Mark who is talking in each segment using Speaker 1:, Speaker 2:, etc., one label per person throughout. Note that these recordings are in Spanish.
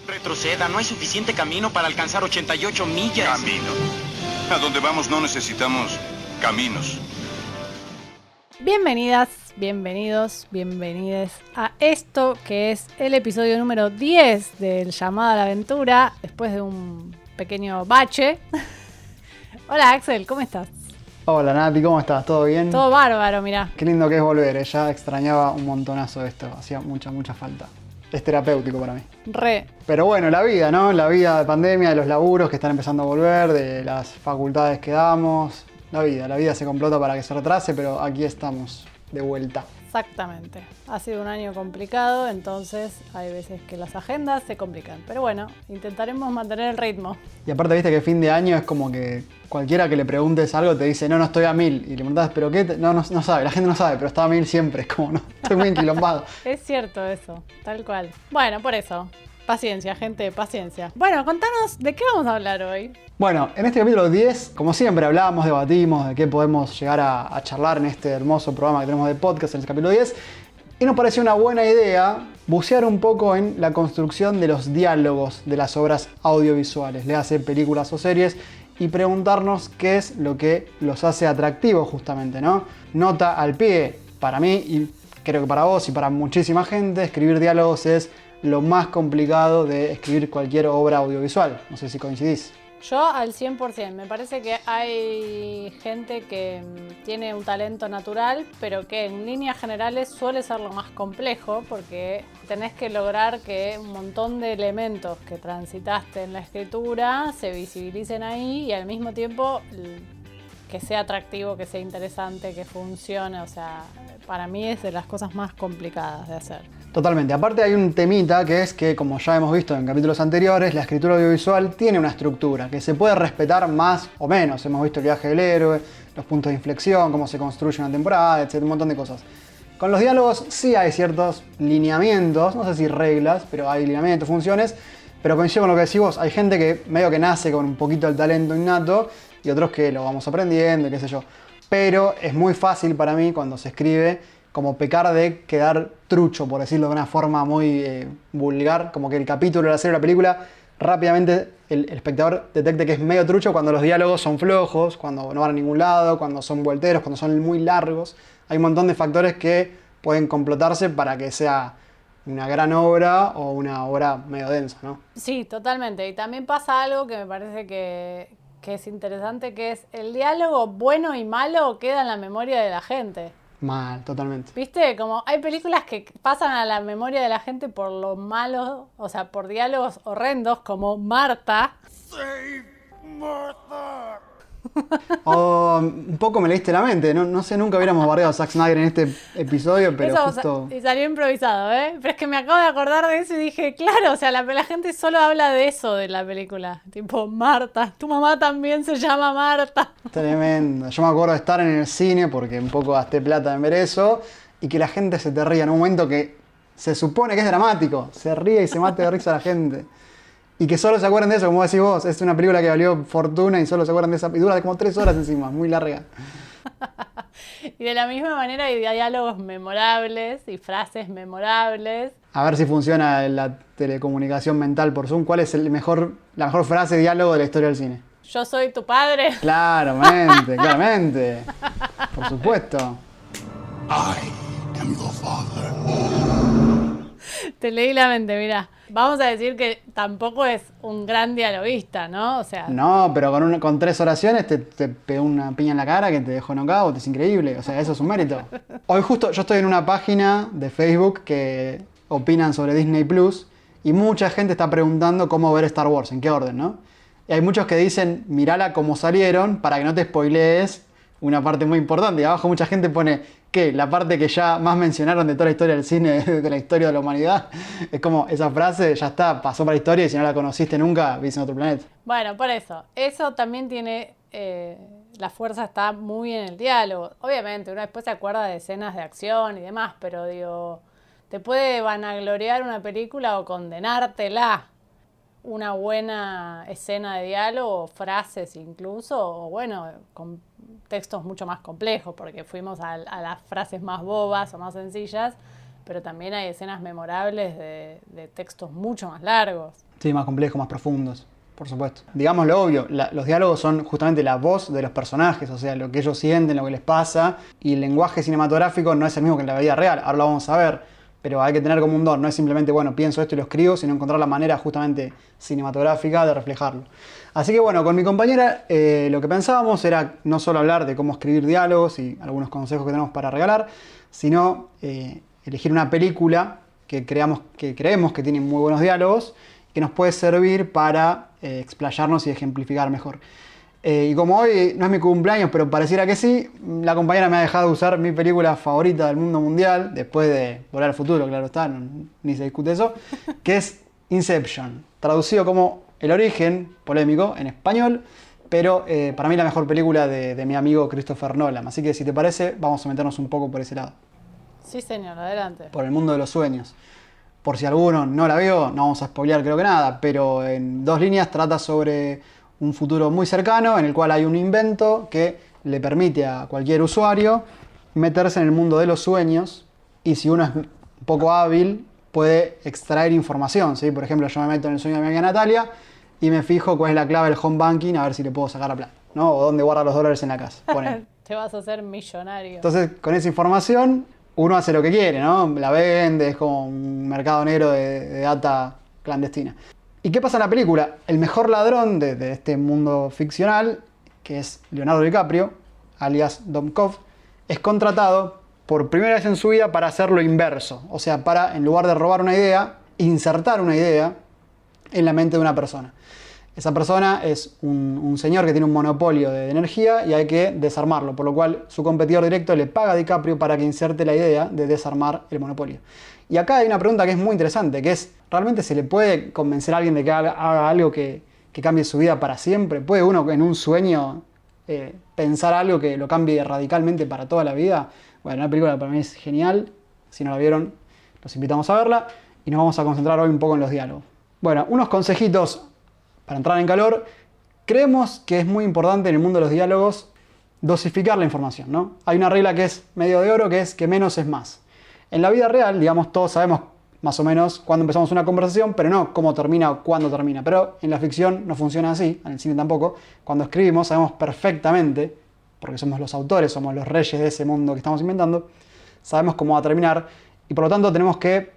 Speaker 1: Retroceda, no hay suficiente camino para alcanzar 88 millas.
Speaker 2: Camino. A donde vamos no necesitamos caminos.
Speaker 3: Bienvenidas, bienvenidos, bienvenides a esto que es el episodio número 10 del Llamado a la Aventura, después de un pequeño bache. Hola Axel, ¿cómo estás?
Speaker 4: Hola Nati, ¿cómo estás? ¿Todo bien?
Speaker 3: Todo bárbaro, mirá.
Speaker 4: Qué lindo que es volver, ya extrañaba un montonazo esto, hacía mucha falta. Es terapéutico para mí.
Speaker 3: Re.
Speaker 4: Pero bueno, la vida, ¿no? La vida de pandemia, de los laburos que están empezando a volver, de las facultades que damos. La vida se complota para que se retrase, pero aquí estamos, de vuelta.
Speaker 3: Exactamente. Ha sido un año complicado, entonces hay veces que las agendas se complican. Pero bueno, intentaremos mantener el ritmo.
Speaker 4: Y aparte, viste que fin de año es como que cualquiera que le preguntes algo te dice, no estoy a 1000. Y le preguntas, ¿pero qué? No sabe, la gente no sabe, pero está a 1000 siempre. Es como, no, estoy muy enquilombado.
Speaker 3: Es cierto eso, tal cual. Bueno, por eso. Paciencia, gente, paciencia. Bueno, contanos, ¿de qué vamos a hablar hoy?
Speaker 4: Bueno, en este capítulo 10, como siempre, hablamos, debatimos de qué podemos llegar a charlar en este hermoso programa que tenemos de podcast en el capítulo 10. Y nos pareció una buena idea bucear un poco en la construcción de los diálogos de las obras audiovisuales, le hace películas o series, y preguntarnos qué es lo que los hace atractivos justamente, ¿no? Nota al pie, para mí, y creo que para vos y para muchísima gente, escribir diálogos es lo más complicado de escribir cualquier obra audiovisual. No sé si coincidís.
Speaker 3: Yo al 100%. Me parece que hay gente que tiene un talento natural, pero que en líneas generales suele ser lo más complejo, porque tenés que lograr que un montón de elementos que transitaste en la escritura se visibilicen ahí y al mismo tiempo que sea atractivo, que sea interesante, que funcione. O sea, para mí es de las cosas más complicadas de hacer.
Speaker 4: Totalmente. Aparte hay un temita que es que, como ya hemos visto en capítulos anteriores, la escritura audiovisual tiene una estructura que se puede respetar más o menos. Hemos visto el viaje del héroe, los puntos de inflexión, cómo se construye una temporada, etc. Un montón de cosas. Con los diálogos sí hay ciertos lineamientos, no sé si reglas, pero hay lineamientos, funciones. Pero coincido con lo que decís vos, hay gente que medio que nace con un poquito el talento innato y otros que lo vamos aprendiendo y qué sé yo. Pero es muy fácil para mí cuando se escribe como pecar de quedar trucho, por decirlo de una forma muy vulgar, como que el capítulo, la serie o la película, rápidamente el espectador detecte que es medio trucho cuando los diálogos son flojos, cuando no van a ningún lado, cuando son vuelteros, cuando son muy largos. Hay un montón de factores que pueden complotarse para que sea una gran obra o una obra medio densa, ¿no?
Speaker 3: Sí, totalmente. Y también pasa algo que me parece que es interesante, que es el diálogo bueno y malo queda en la memoria de la gente.
Speaker 4: Mal, totalmente.
Speaker 3: ¿Viste? Como hay películas que pasan a la memoria de la gente por lo malo, o sea, por diálogos horrendos, como Marta.
Speaker 2: Save Martha.
Speaker 4: O un poco me leíste la mente, no sé, nunca hubiéramos bardeado a Zack Snyder en este episodio, pero
Speaker 3: Eso,
Speaker 4: justo...
Speaker 3: y salió improvisado, ¿eh? Pero es que me acabo de acordar de eso y dije, claro, o sea, la gente solo habla de eso de la película. Tipo, Marta, tu mamá también se llama Marta.
Speaker 4: Tremendo. Yo me acuerdo de estar en el cine porque un poco gasté plata en ver eso y que la gente se te ría en un momento que se supone que es dramático. Se ríe y se mate de risa la gente. Y que solo se acuerden de eso, como decís vos, es una película que valió fortuna y solo se acuerdan de esa. Y dura como 3 horas encima, muy larga.
Speaker 3: Y de la misma manera hay diálogos memorables y frases memorables.
Speaker 4: A ver si funciona la telecomunicación mental por Zoom. ¿Cuál es la mejor frase de diálogo de la historia del cine?
Speaker 3: Yo soy tu padre.
Speaker 4: Claramente, claramente. Por supuesto.
Speaker 2: I am your father.
Speaker 3: Te leí la mente, mirá. Vamos a decir que tampoco es un gran dialoguista, ¿no? O sea...
Speaker 4: No, pero con 3 oraciones te pegó una piña en la cara que te dejó knockout, es increíble. O sea, eso es un mérito. Hoy justo yo estoy en una página de Facebook que opinan sobre Disney Plus y mucha gente está preguntando cómo ver Star Wars, en qué orden, ¿no? Y hay muchos que dicen, mirala como salieron para que no te spoilees una parte muy importante. Y abajo mucha gente pone... ¿Qué? La parte que ya más mencionaron de toda la historia del cine, de la historia de la humanidad. Es como esa frase, ya está, pasó para la historia y si no la conociste nunca, vivís en otro planeta.
Speaker 3: Bueno, por eso. Eso también tiene... la fuerza está muy en el diálogo. Obviamente, uno después se acuerda de escenas de acción y demás, pero digo, te puede vanagloriar una película o condenártela. Una buena escena de diálogo, frases incluso, o bueno, con textos mucho más complejos, porque fuimos a las frases más bobas o más sencillas, pero también hay escenas memorables de textos mucho más largos.
Speaker 4: Sí, más complejos, más profundos, por supuesto. Digamos lo obvio, los diálogos son justamente la voz de los personajes, o sea, lo que ellos sienten, lo que les pasa, y el lenguaje cinematográfico no es el mismo que en la vida real, ahora lo vamos a ver, pero hay que tener como un don, no es simplemente, bueno, pienso esto y lo escribo, sino encontrar la manera justamente cinematográfica de reflejarlo. Así que bueno, con mi compañera lo que pensábamos era no solo hablar de cómo escribir diálogos y algunos consejos que tenemos para regalar, sino elegir una película que creemos que tiene muy buenos diálogos, que nos puede servir para explayarnos y ejemplificar mejor. Y como hoy no es mi cumpleaños, pero pareciera que sí, la compañera me ha dejado usar mi película favorita del mundo mundial, después de Volver al Futuro, claro está, ni se discute eso, que es Inception, traducido como El Origen, polémico, en español, pero para mí la mejor película de mi amigo Christopher Nolan. Así que si te parece, vamos a meternos un poco por ese lado.
Speaker 3: Sí, señor, adelante.
Speaker 4: Por el mundo de los sueños. Por si alguno no la vio, no vamos a spoilear creo que nada, pero en 2 líneas trata sobre un futuro muy cercano en el cual hay un invento que le permite a cualquier usuario meterse en el mundo de los sueños y si uno es un poco hábil puede extraer información, ¿sí? Por ejemplo, yo me meto en el sueño de mi amiga Natalia y me fijo cuál es la clave del home banking a ver si le puedo sacar la plata, ¿no? O dónde guarda los dólares en la casa. Ponele.
Speaker 3: Te vas a hacer millonario.
Speaker 4: Entonces, con esa información uno hace lo que quiere, ¿no? La vende, es como un mercado negro de data clandestina. ¿Y qué pasa en la película? El mejor ladrón de este mundo ficcional, que es Leonardo DiCaprio, alias Domkov, es contratado por primera vez en su vida para hacer lo inverso. O sea, para, en lugar de robar una idea, insertar una idea en la mente de una persona. Esa persona es un señor que tiene un monopolio de energía y hay que desarmarlo, por lo cual su competidor directo le paga a DiCaprio para que inserte la idea de desarmar el monopolio. Y acá hay una pregunta que es muy interesante, que es, ¿realmente se le puede convencer a alguien de que haga algo que cambie su vida para siempre? ¿Puede uno en un sueño pensar algo que lo cambie radicalmente para toda la vida? Bueno, una película para mí es genial, si no la vieron, los invitamos a verla y nos vamos a concentrar hoy un poco en los diálogos. Bueno, unos consejitos para entrar en calor. Creemos que es muy importante en el mundo de los diálogos dosificar la información, ¿no? Hay una regla que es medio de oro, que es que menos es más. En la vida real, digamos, todos sabemos más o menos cuándo empezamos una conversación, pero no cómo termina o cuándo termina. Pero en la ficción no funciona así, en el cine tampoco. Cuando escribimos sabemos perfectamente, porque somos los autores, somos los reyes de ese mundo que estamos inventando, sabemos cómo va a terminar y por lo tanto tenemos que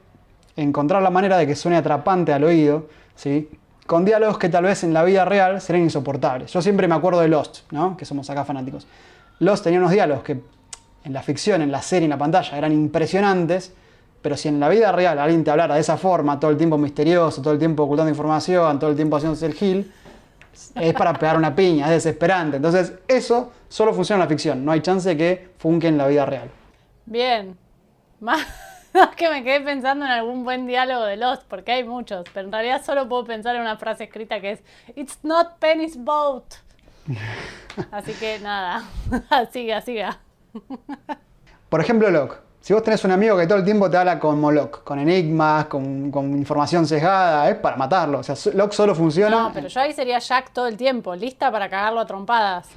Speaker 4: encontrar la manera de que suene atrapante al oído, ¿sí? Con diálogos que tal vez en la vida real serían insoportables. Yo siempre me acuerdo de Lost, ¿no? Que somos acá fanáticos. Lost tenía unos diálogos que en la ficción, en la serie, en la pantalla eran impresionantes, pero si en la vida real alguien te hablara de esa forma, todo el tiempo misterioso, todo el tiempo ocultando información, todo el tiempo haciéndose el gil, es para pegar una piña, es desesperante. Entonces eso solo funciona en la ficción, no hay chance de que funque en la vida real.
Speaker 3: Bien. Más que me quedé pensando en algún buen diálogo de Lost, porque hay muchos, pero en realidad solo puedo pensar en una frase escrita que es "It's not Penny's boat". Así que nada, siga.
Speaker 4: Por ejemplo, Locke. Si vos tenés un amigo que todo el tiempo te habla como Locke, con enigmas, con información sesgada, es para matarlo. O sea, Locke solo funciona...
Speaker 3: No, pero yo ahí sería Jack todo el tiempo, lista para cagarlo a trompadas.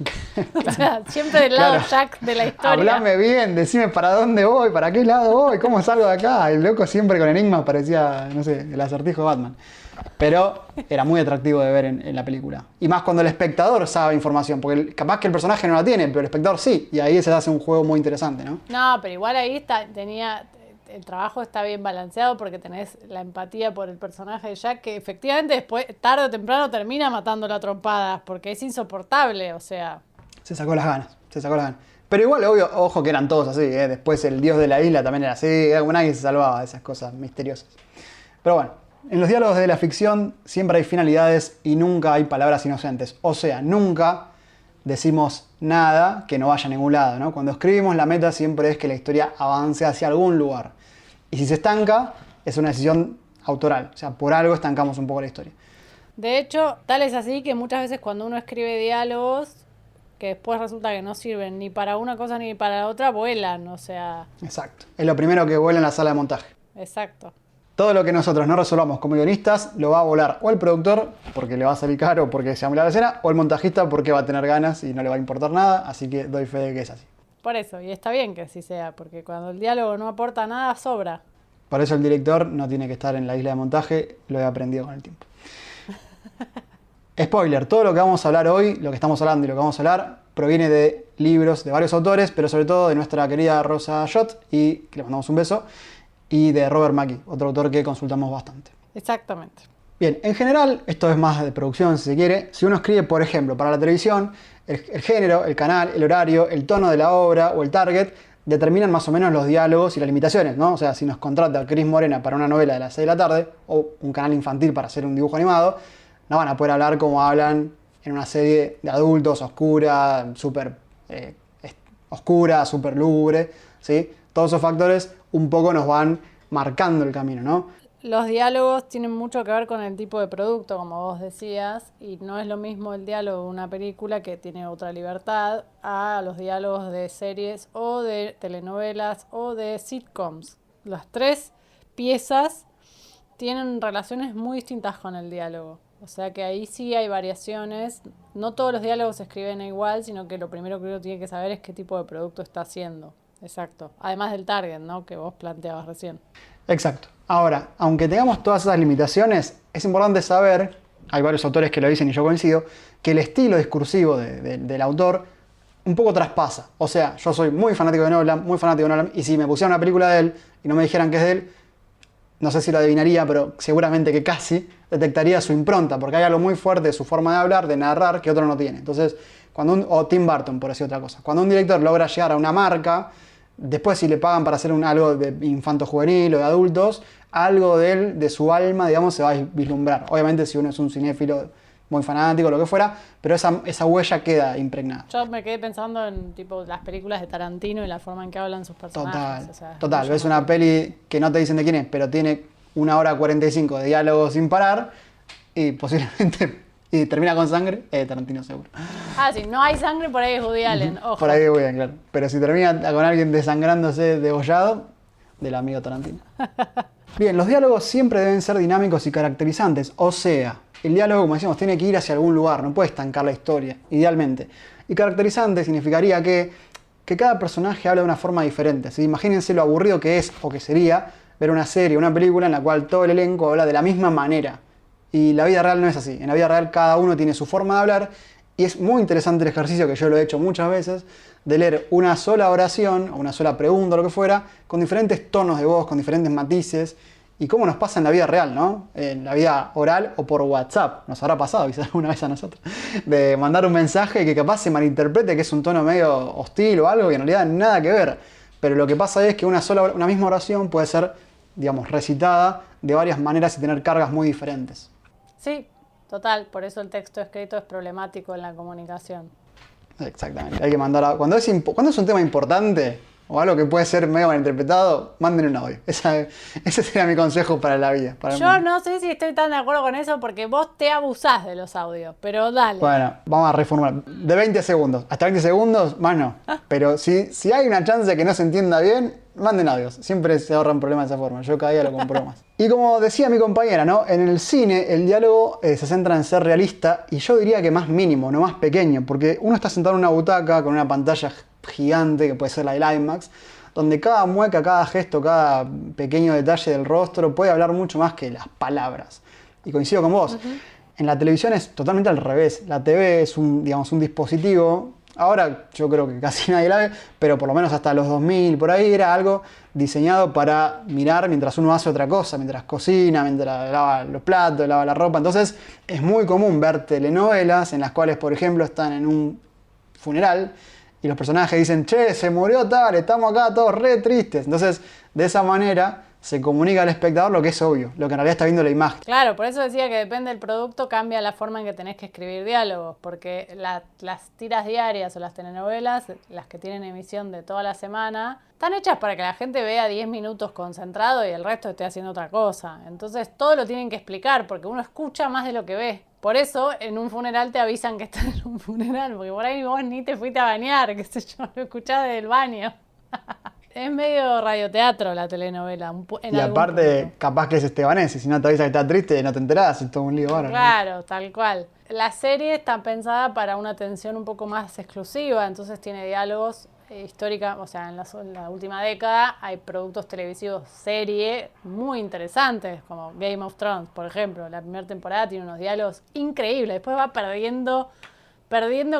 Speaker 3: O sea, siempre del lado
Speaker 4: Claro.
Speaker 3: Jack de la historia.
Speaker 4: Hablame bien, decime para dónde voy, para qué lado voy, cómo salgo de acá. El loco siempre con enigmas parecía, no sé, el acertijo de Batman. Pero era muy atractivo de ver en la película. Y más cuando el espectador sabe información, porque capaz que el personaje no la tiene, pero el espectador sí. Y ahí se hace un juego muy interesante, ¿no?
Speaker 3: No, pero igual ahí el trabajo está bien balanceado porque tenés la empatía por el personaje de Jack, que efectivamente después, tarde o temprano, termina matándolo a trompadas, porque es insoportable, o sea...
Speaker 4: Se sacó las ganas. Pero igual, obvio, ojo que eran todos así, ¿eh? Después el dios de la isla también era así, nadie se salvaba de esas cosas misteriosas. Pero bueno, en los diálogos de la ficción siempre hay finalidades y nunca hay palabras inocentes. O sea, nunca decimos nada que no vaya a ningún lado, ¿no? Cuando escribimos, la meta siempre es que la historia avance hacia algún lugar. Y si se estanca, es una decisión autoral. O sea, por algo estancamos un poco la historia.
Speaker 3: De hecho, tal es así que muchas veces cuando uno escribe diálogos que después resulta que no sirven ni para una cosa ni para la otra, vuelan, o sea...
Speaker 4: Exacto. Es lo primero que vuela en la sala de montaje.
Speaker 3: Exacto.
Speaker 4: Todo lo que nosotros no resolvamos como guionistas lo va a volar o el productor, porque le va a salir caro porque se llama la escena, o el montajista porque va a tener ganas y no le va a importar nada, así que doy fe de que es así.
Speaker 3: Por eso, y está bien que así sea, porque cuando el diálogo no aporta nada, sobra.
Speaker 4: Por eso el director no tiene que estar en la isla de montaje, lo he aprendido con el tiempo. Spoiler, todo lo que vamos a hablar hoy, lo que estamos hablando y lo que vamos a hablar, proviene de libros de varios autores, pero sobre todo de nuestra querida Rosa Schott, y que le mandamos un beso, y de Robert McKee, otro autor que consultamos bastante.
Speaker 3: Exactamente.
Speaker 4: Bien, en general, esto es más de producción si se quiere, si uno escribe, por ejemplo, para la televisión, el género, el canal, el horario, el tono de la obra o el target determinan más o menos los diálogos y las limitaciones, ¿no? O sea, si nos contrata Cris Morena para una novela de las 6 de la tarde o un canal infantil para hacer un dibujo animado, no van a poder hablar como hablan en una serie de adultos, oscura, súper oscura, súper lúgubre, ¿sí? Todos esos factores un poco nos van marcando el camino, ¿no?
Speaker 3: Los diálogos tienen mucho que ver con el tipo de producto, como vos decías, y no es lo mismo el diálogo de una película que tiene otra libertad a los diálogos de series o de telenovelas o de sitcoms. Las tres piezas tienen relaciones muy distintas con el diálogo. O sea que ahí sí hay variaciones. No todos los diálogos se escriben igual, sino que lo primero que uno tiene que saber es qué tipo de producto está haciendo. Exacto. Además del target, ¿no? Que vos planteabas recién.
Speaker 4: Exacto. Ahora, aunque tengamos todas esas limitaciones, es importante saber, hay varios autores que lo dicen y yo coincido, que el estilo discursivo del autor un poco traspasa. O sea, yo soy muy fanático de Nolan, y si me pusieran una película de él y no me dijeran que es de él, no sé si lo adivinaría, pero seguramente que casi detectaría su impronta, porque hay algo muy fuerte de su forma de hablar, de narrar, que otro no tiene. Entonces, o Tim Burton, por decir otra cosa. Cuando un director logra llegar a una marca, después si le pagan para hacer algo de infanto juvenil o de adultos, algo de él, de su alma, digamos, se va a vislumbrar. Obviamente si uno es un cinéfilo muy fanático, lo que fuera, pero esa huella queda impregnada.
Speaker 3: Yo me quedé pensando en tipo las películas de Tarantino y la forma en que hablan sus personajes.
Speaker 4: Total. Ves una peli que no te dicen de quién es, pero tiene 1 hora 45 de diálogo sin parar y posiblemente y termina con sangre, Tarantino seguro.
Speaker 3: Ah, sí, no hay sangre, por ahí es Woody Allen, ojo.
Speaker 4: Por ahí es Woody Allen, claro. Pero si termina con alguien desangrándose, degollado, del amigo Tarantino. Bien, los diálogos siempre deben ser dinámicos y caracterizantes, o sea, el diálogo, como decíamos, tiene que ir hacia algún lugar, no puede estancar la historia, idealmente. Y caracterizante significaría que cada personaje habla de una forma diferente. ¿Sí? Imagínense lo aburrido que es, o que sería, ver una serie, una película en la cual todo el elenco habla de la misma manera. Y la vida real no es así. En la vida real cada uno tiene su forma de hablar, y es muy interesante el ejercicio, que yo lo he hecho muchas veces, de leer una sola oración, o una sola pregunta, o lo que fuera, con diferentes tonos de voz, con diferentes matices, y cómo nos pasa en la vida real, ¿no? En la vida oral o por WhatsApp. Nos habrá pasado quizás alguna vez a nosotros. De mandar un mensaje que capaz se malinterprete, que es un tono medio hostil o algo que en realidad nada que ver. Pero lo que pasa es que una misma oración puede ser, digamos, recitada de varias maneras y tener cargas muy diferentes.
Speaker 3: Sí, total. Por eso el texto escrito es problemático en la comunicación.
Speaker 4: Exactamente. Hay que mandar cuando es un tema importante o algo que puede ser medio malinterpretado, manden un audio. Ese sería mi consejo para la vida.
Speaker 3: Yo no sé si estoy tan de acuerdo con eso porque vos te abusás de los audios, pero dale.
Speaker 4: Bueno, vamos a reformular. De 20 segundos. Hasta 20 segundos, más no. Pero si hay una chance de que no se entienda bien, manden audios. Siempre se ahorran problemas de esa forma. Yo cada día lo compro más. Y como decía mi compañera, ¿no? En el cine el diálogo se centra en ser realista y yo diría que más mínimo, no más pequeño. Porque uno está sentado en una butaca con una pantalla gigante, que puede ser la del IMAX, donde cada mueca, cada gesto, cada pequeño detalle del rostro puede hablar mucho más que las palabras. Y coincido con vos. En la televisión es totalmente al revés. La TV es un dispositivo. Ahora yo creo que casi nadie la ve, pero por lo menos hasta los 2000 por ahí era algo diseñado para mirar mientras uno hace otra cosa, mientras cocina, mientras lava los platos, lava la ropa. Entonces es muy común ver telenovelas en las cuales, por ejemplo, están en un funeral y los personajes dicen, che, se murió tal, estamos acá todos re tristes. Entonces, de esa manera se comunica al espectador lo que es obvio, lo que en realidad está viendo la imagen.
Speaker 3: Claro, por eso decía que depende del producto, cambia la forma en que tenés que escribir diálogos, porque las tiras diarias o las telenovelas, las que tienen emisión de toda la semana, están hechas para que la gente vea 10 minutos concentrado y el resto esté haciendo otra cosa. Entonces todo lo tienen que explicar, porque uno escucha más de lo que ve. Por eso en un funeral te avisan que estás en un funeral, porque por ahí vos ni te fuiste a bañar, qué sé yo, lo escuchás desde el baño. Es medio radioteatro la telenovela.
Speaker 4: Y aparte, capaz que es estebanés, y si no te avisa que está triste, no te enterás, es todo un lío bárbaro.
Speaker 3: Claro, tal cual. La serie está pensada para una atención un poco más exclusiva, entonces tiene diálogos histórica, o sea, en la última década hay productos televisivos serie muy interesantes, como Game of Thrones, por ejemplo. La primera temporada tiene unos diálogos increíbles, después va perdiendo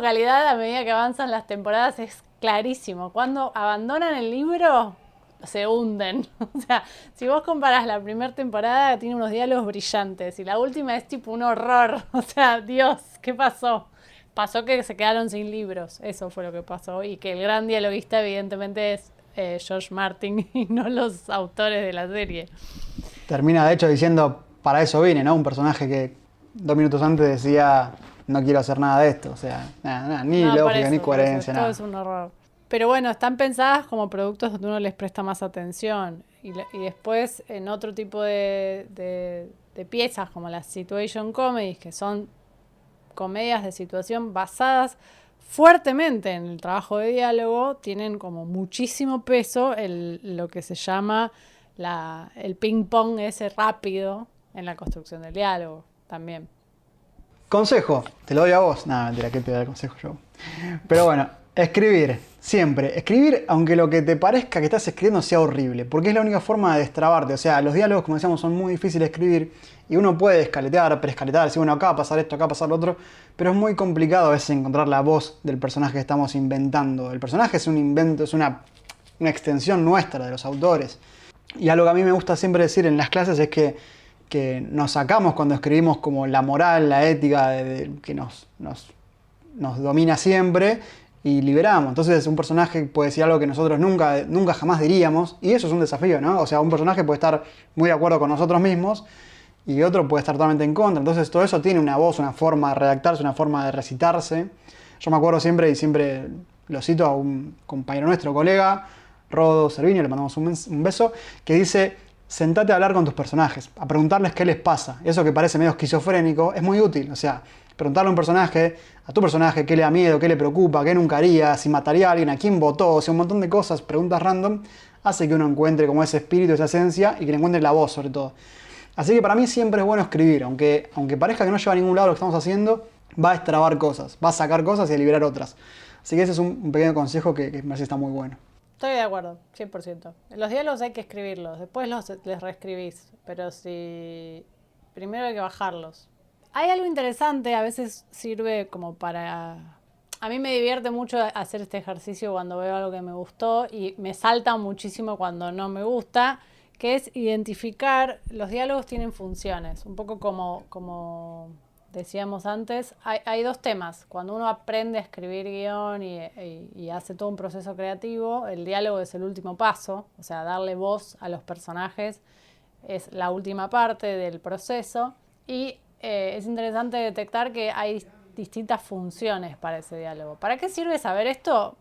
Speaker 3: calidad a medida que avanzan las temporadas, es clarísimo. Cuando abandonan el libro, se hunden. O sea, si vos comparás la primera temporada, tiene unos diálogos brillantes, y la última es tipo un horror. O sea, Dios, ¿qué pasó? Pasó que se quedaron sin libros, eso fue lo que pasó, y que el gran dialoguista evidentemente es George Martin y no los autores de la serie.
Speaker 4: Termina de hecho diciendo, para eso vine, ¿no? Un personaje que 2 minutos antes decía, no quiero hacer nada de esto, o sea, nada, ni lógica, ni coherencia,
Speaker 3: todo
Speaker 4: nada.
Speaker 3: es un horror. Pero bueno, están pensadas como productos donde uno les presta más atención, y después en otro tipo de piezas como las situation comedies, que son comedias de situación basadas fuertemente en el trabajo de diálogo, tienen como muchísimo peso lo que se llama el ping pong ese rápido en la construcción del diálogo también.
Speaker 4: Consejo, te lo doy a vos. Nada, mentira, que te doy el consejo yo. Pero bueno, escribir, siempre. Escribir, aunque lo que te parezca que estás escribiendo sea horrible, porque es la única forma de destrabarte. O sea, los diálogos, como decíamos, son muy difíciles de escribir y uno puede escaletear, preescaletar, decir, bueno, acá va a pasar esto, acá va a pasar lo otro, pero es muy complicado a veces encontrar la voz del personaje que estamos inventando. El personaje es un invento, es una extensión nuestra, de los autores. Y algo que a mí me gusta siempre decir en las clases es que nos sacamos cuando escribimos como la moral, la ética que nos domina siempre, y liberamos. Entonces un personaje puede decir algo que nosotros nunca jamás diríamos, y eso es un desafío, ¿no? O sea, un personaje puede estar muy de acuerdo con nosotros mismos y otro puede estar totalmente en contra. Entonces todo eso tiene una voz, una forma de redactarse, una forma de recitarse. Yo me acuerdo siempre, y siempre lo cito a un compañero nuestro, colega, Rodo Cerviño, le mandamos un beso, que dice: sentate a hablar con tus personajes, a preguntarles qué les pasa. Eso que parece medio esquizofrénico es muy útil. O sea, preguntarle a tu personaje, qué le da miedo, qué le preocupa, qué nunca haría, si mataría a alguien, a quién votó, o sea, un montón de cosas, preguntas random, hace que uno encuentre como ese espíritu, esa esencia, y que le encuentre la voz sobre todo. Así que para mí siempre es bueno escribir, aunque parezca que no lleva a ningún lado lo que estamos haciendo, va a destrabar cosas, va a sacar cosas y a liberar otras. Así que ese es un pequeño consejo que me parece que está muy bueno.
Speaker 3: Estoy de acuerdo, 100%. Los diálogos hay que escribirlos, después les reescribís, pero primero hay que bajarlos. Hay algo interesante, a veces sirve como para... A mí me divierte mucho hacer este ejercicio cuando veo algo que me gustó, y me salta muchísimo cuando no me gusta, que es identificar, los diálogos tienen funciones, un poco como decíamos antes, hay 2 temas. Cuando uno aprende a escribir guión y hace todo un proceso creativo, el diálogo es el último paso, o sea, darle voz a los personajes es la última parte del proceso, y es interesante detectar que hay distintas funciones para ese diálogo. ¿Para qué sirve saber esto?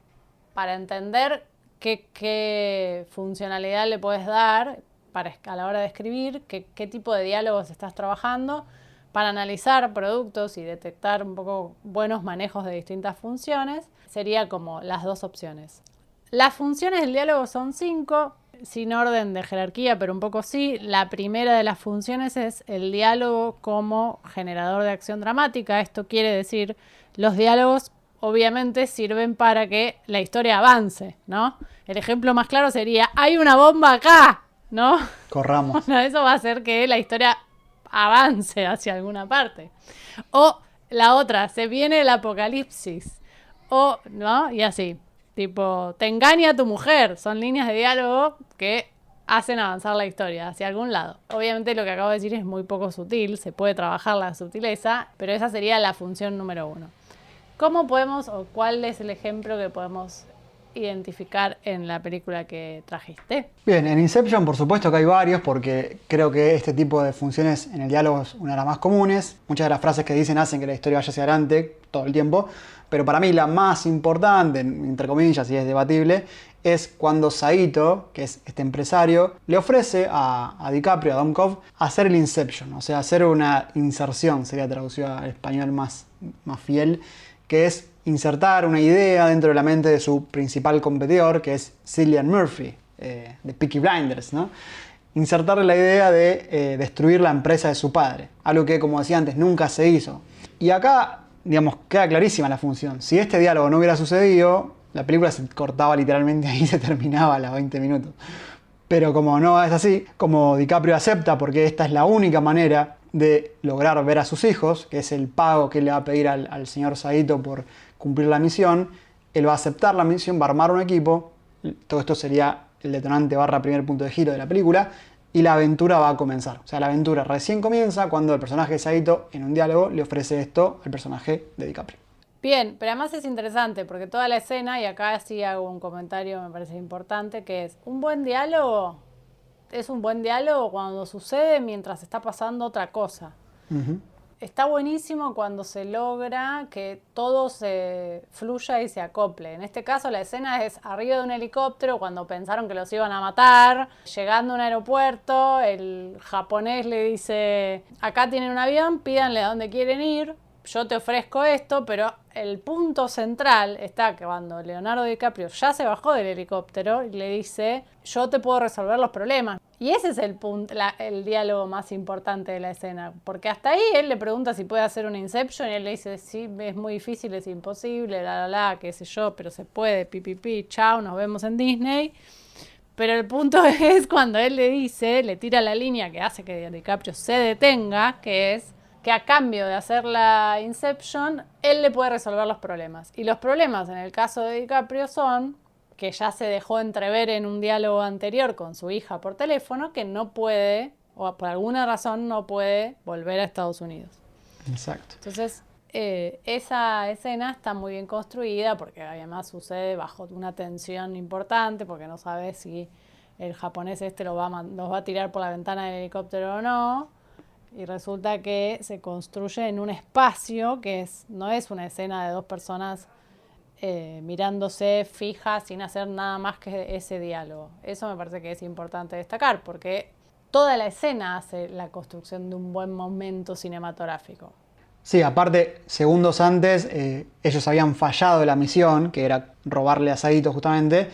Speaker 3: Para entender qué funcionalidad le puedes dar a la hora de escribir, qué tipo de diálogos estás trabajando, para analizar productos y detectar un poco buenos manejos de distintas funciones. Sería como las 2 opciones. Las funciones del diálogo son 5, sin orden de jerarquía, pero un poco sí. La primera de las funciones es el diálogo como generador de acción dramática. Esto quiere decir, los diálogos obviamente sirven para que la historia avance, ¿no? El ejemplo más claro sería, hay una bomba acá, ¿no?
Speaker 4: Corramos.
Speaker 3: Bueno, eso va a hacer que la historia avance hacia alguna parte. O la otra, se viene el apocalipsis. O, ¿no? Y así. Tipo, te engaña tu mujer. Son líneas de diálogo que hacen avanzar la historia hacia algún lado. Obviamente lo que acabo de decir es muy poco sutil, se puede trabajar la sutileza, pero esa sería la función número 1. ¿Cómo podemos, o cuál es el ejemplo que podemos identificar en la película que trajiste?
Speaker 4: Bien, en Inception por supuesto que hay varios, porque creo que este tipo de funciones en el diálogo es una de las más comunes. Muchas de las frases que dicen hacen que la historia vaya hacia adelante todo el tiempo, pero para mí la más importante, entre comillas, y es debatible, es cuando Saito, que es este empresario, le ofrece a DiCaprio, a Domkov, hacer el Inception, o sea, hacer una inserción, sería traducido al español más fiel, que es insertar una idea dentro de la mente de su principal competidor, que es Cillian Murphy, de Peaky Blinders, ¿no? Insertarle la idea de destruir la empresa de su padre, algo que, como decía antes, nunca se hizo. Y acá, digamos, queda clarísima la función. Si este diálogo no hubiera sucedido, La película se cortaba literalmente ahí, se terminaba a los 20 minutos. Pero como no es así, como DiCaprio acepta, porque esta es la única manera de lograr ver a sus hijos, que es el pago que le va a pedir al señor Saito por cumplir la misión, él va a aceptar la misión, va a armar un equipo, todo esto sería el detonante / primer punto de giro de la película, y la aventura va a comenzar. O sea, la aventura recién comienza cuando el personaje de Saito, en un diálogo, le ofrece esto al personaje de DiCaprio.
Speaker 3: Bien, pero además es interesante porque toda la escena, y acá sí hago un comentario me parece importante, que es un buen diálogo, es un buen diálogo cuando sucede mientras está pasando otra cosa. Está buenísimo cuando se logra que todo se fluya y se acople. En este caso la escena es arriba de un helicóptero cuando pensaron que los iban a matar, llegando a un aeropuerto, el japonés le dice, acá tienen un avión, pídanle a dónde quieren ir. Yo te ofrezco esto, pero el punto central está que cuando Leonardo DiCaprio ya se bajó del helicóptero y le dice, yo te puedo resolver los problemas. Y ese es el punto, el diálogo más importante de la escena, porque hasta ahí él le pregunta si puede hacer una Inception y él le dice, sí, es muy difícil, es imposible, qué sé yo, pero se puede, chao, nos vemos en Disney. Pero el punto es cuando él le dice, le tira la línea que hace que DiCaprio se detenga, que es que a cambio de hacer la Inception, él le puede resolver los problemas. Y los problemas en el caso de DiCaprio son que ya se dejó entrever en un diálogo anterior con su hija por teléfono, que no puede, o por alguna razón no puede volver a Estados Unidos.
Speaker 4: Exacto.
Speaker 3: Entonces, esa escena está muy bien construida porque además sucede bajo una tensión importante porque no sabes si el japonés los va a tirar por la ventana del helicóptero o no. Y resulta que se construye en un espacio que no es una escena de dos personas mirándose fijas sin hacer nada más que ese diálogo. Eso me parece que es importante destacar porque toda la escena hace la construcción de un buen momento cinematográfico.
Speaker 4: Sí, aparte, segundos antes, ellos habían fallado la misión, que era robarle a Saito justamente,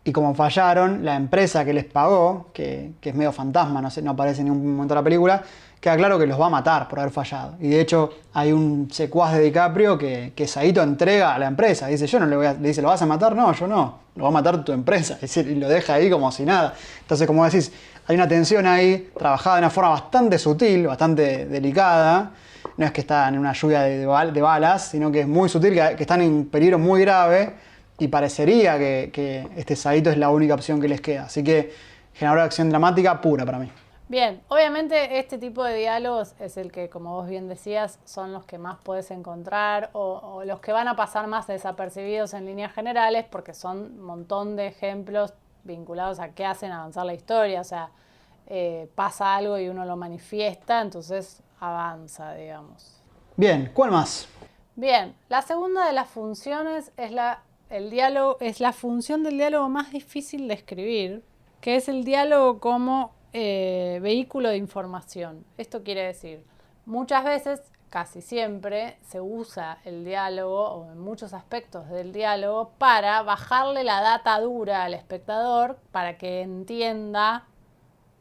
Speaker 4: y como fallaron, la empresa que les pagó, que es medio fantasma, no aparece en ningún momento de la película, queda claro que los va a matar por haber fallado. Y de hecho hay un secuaz de DiCaprio que Saito entrega a la empresa. Dice, le dice, ¿lo vas a matar? No, yo no. Lo va a matar tu empresa. Y lo deja ahí como si nada. Entonces, como decís, hay una tensión ahí, trabajada de una forma bastante sutil, bastante delicada. No es que está en una lluvia de balas, sino que es muy sutil, que están en peligro muy grave. Y parecería que este Saito es la única opción que les queda. Así que generador de acción dramática pura para mí.
Speaker 3: Bien, obviamente este tipo de diálogos es el que, como vos bien decías, son los que más podés encontrar o los que van a pasar más desapercibidos en líneas generales porque son un montón de ejemplos vinculados a qué hacen avanzar la historia. O sea, pasa algo y uno lo manifiesta, entonces avanza, digamos.
Speaker 4: Bien, ¿cuál más?
Speaker 3: Bien, la segunda de las funciones es la función del diálogo más difícil de escribir, que es el diálogo como vehículo de información. Esto quiere decir, muchas veces, casi siempre, se usa el diálogo, o en muchos aspectos del diálogo, para bajarle la data dura al espectador, para que entienda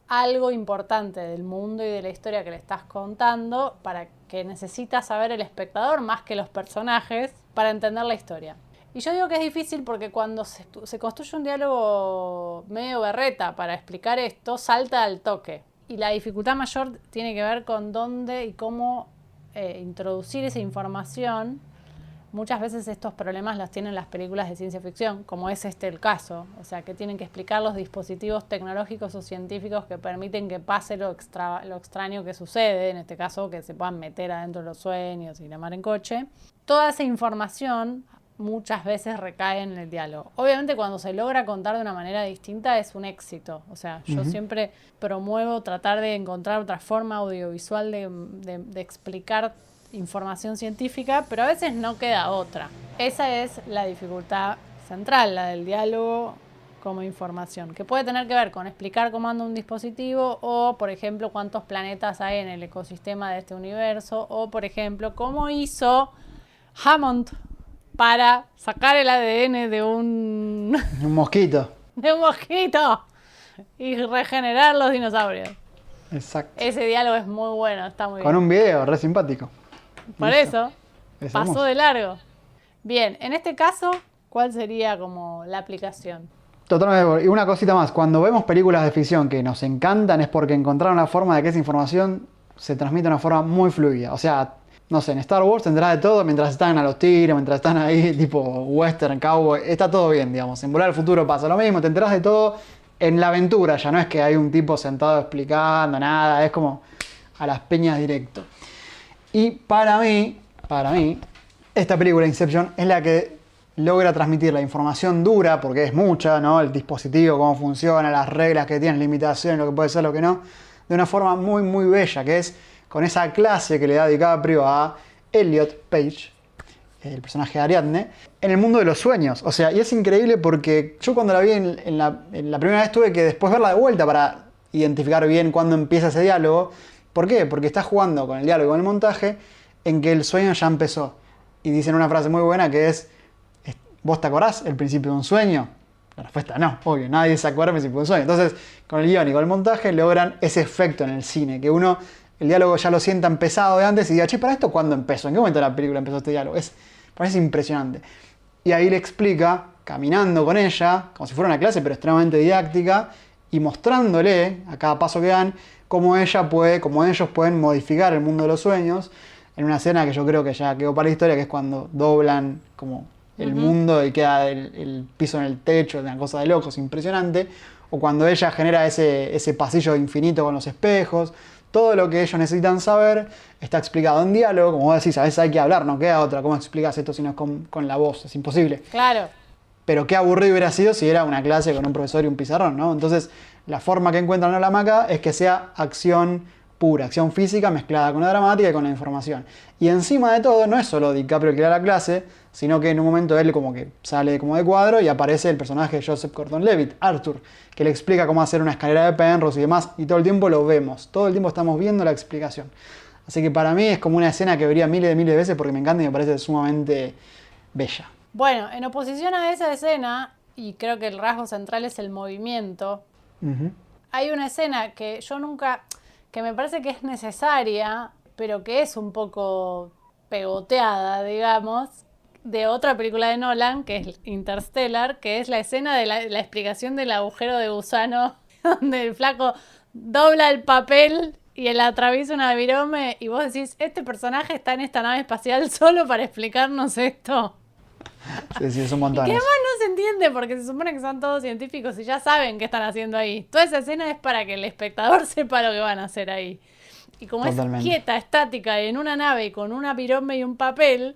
Speaker 3: algo importante del mundo y de la historia que le estás contando, para que necesita saber el espectador más que los personajes, para entender la historia. Y yo digo que es difícil porque cuando se construye un diálogo medio berreta para explicar esto, salta al toque. Y la dificultad mayor tiene que ver con dónde y cómo introducir esa información. Muchas veces estos problemas los tienen las películas de ciencia ficción, como es el caso. O sea, que tienen que explicar los dispositivos tecnológicos o científicos que permiten que pase lo extraño que sucede, en este caso que se puedan meter adentro de los sueños y la mar en coche. Toda esa información muchas veces recae en el diálogo. Obviamente cuando se logra contar de una manera distinta es un éxito. O sea, yo siempre promuevo tratar de encontrar otra forma audiovisual de explicar información científica, pero a veces no queda otra. Esa es la dificultad central, la del diálogo como información, que puede tener que ver con explicar cómo anda un dispositivo o, por ejemplo, cuántos planetas hay en el ecosistema de este universo o, por ejemplo, cómo hizo Hammond para sacar el ADN de un
Speaker 4: mosquito.
Speaker 3: De un mosquito y regenerar los dinosaurios.
Speaker 4: Exacto.
Speaker 3: Ese diálogo es muy bueno, está muy bien.
Speaker 4: Con un video re simpático.
Speaker 3: Por eso pasó de largo. Bien, en este caso, ¿Cuál sería como la aplicación?
Speaker 4: Totalmente. Y una cosita más, cuando vemos películas de ficción que nos encantan es porque encontraron una forma de que esa información se transmita de una forma muy fluida. O sea, no sé, en Star Wars te enterás de todo mientras están a los tiros, mientras están ahí tipo western, cowboy, está todo bien, digamos. En Volver al Futuro pasa lo mismo, te enterás de todo en la aventura, ya no es que hay un tipo sentado explicando nada, es como a las peñas directo. Y para mí, esta película Inception es la que logra transmitir la información dura, porque es mucha, ¿no? El dispositivo, cómo funciona, las reglas que tienen, limitaciones, lo que puede ser, lo que no, de una forma muy, muy bella, que es con esa clase que le da DiCaprio a Elliot Page, el personaje de Ariadne, en el mundo de los sueños. O sea, y es increíble porque yo cuando la vi en la primera vez tuve que después verla de vuelta para identificar bien cuándo empieza ese diálogo. ¿Por qué? Porque está jugando con el diálogo y con el montaje en que el sueño ya empezó. Y dicen una frase muy buena que es: ¿vos te acordás el principio de un sueño? La respuesta no, obvio, nadie se acuerda del principio de un sueño. Entonces, con el guión y con el montaje logran ese efecto en el cine, que uno, el diálogo ya lo sienta empezado de antes y diga, che, ¿para esto cuándo empezó? ¿En qué momento de la película empezó este diálogo? Parece impresionante. Y ahí le explica, caminando con ella, como si fuera una clase, pero extremadamente didáctica, y mostrándole a cada paso que dan, cómo ella puede, cómo ellos pueden modificar el mundo de los sueños, en una escena que yo creo que ya quedó para la historia, que es cuando doblan como el mundo y queda el piso en el techo, una cosa de locos, impresionante, o cuando ella genera ese pasillo infinito con los espejos. Todo lo que ellos necesitan saber está explicado en diálogo, como vos decís, a veces hay que hablar, no queda otra, ¿cómo explicas esto si no es con la voz? Es imposible.
Speaker 3: Claro.
Speaker 4: Pero qué aburrido hubiera sido si era una clase con un profesor y un pizarrón, ¿no? Entonces, la forma que encuentran Nolan acá es que sea acción pura, acción física mezclada con la dramática y con la información. Y encima de todo, no es solo DiCaprio el que da la clase, sino que en un momento él como que sale como de cuadro y aparece el personaje de Joseph Gordon-Levitt, Arthur, que le explica cómo hacer una escalera de Penrose y demás, y todo el tiempo lo vemos, todo el tiempo estamos viendo la explicación. Así que para mí es como una escena que vería miles de veces porque me encanta y me parece sumamente bella.
Speaker 3: Bueno, en oposición a esa escena, y creo que el rasgo central es el movimiento, hay una escena que yo nunca, que me parece que es necesaria, pero que es un poco pegoteada, digamos, de otra película de Nolan, que es Interstellar, que es la escena de la explicación del agujero de gusano, donde el flaco dobla el papel y él atraviesa una virome y vos decís, este personaje está en esta nave espacial solo para explicarnos esto.
Speaker 4: Sí, es un montón.
Speaker 3: Que además no se entiende porque se supone que son todos científicos y ya saben qué están haciendo ahí. Toda esa escena es para que el espectador sepa lo que van a hacer ahí. Y como
Speaker 4: Totalmente.
Speaker 3: es quieta, estática, en una nave con una virome y un papel,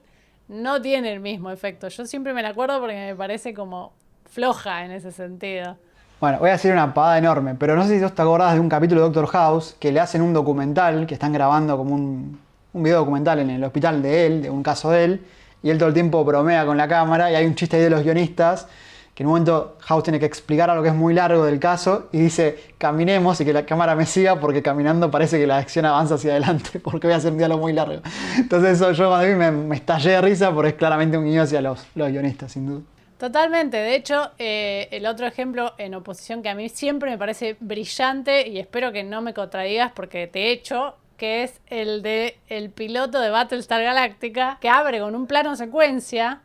Speaker 3: no tiene el mismo efecto. Yo siempre me la acuerdo porque me parece como floja en ese sentido.
Speaker 4: Bueno, voy a hacer una pavada enorme, pero no sé si vos te acordás de un capítulo de Doctor House que le hacen un documental, que están grabando como un video documental en el hospital de él, de un caso de él, y él todo el tiempo bromea con la cámara, y hay un chiste ahí de los guionistas, que en un momento House tiene que explicar algo que es muy largo del caso, y dice, caminemos y que la cámara me siga, porque caminando parece que la acción avanza hacia adelante, porque voy a hacer un diálogo muy largo. Entonces eso yo cuando vi me estallé de risa, porque es claramente un guiño hacia los guionistas, sin duda.
Speaker 3: Totalmente, de hecho, el otro ejemplo en oposición que a mí siempre me parece brillante, y espero que no me contradigas porque te echo, que es el de el piloto de Battlestar Galactica, que abre con un plano secuencia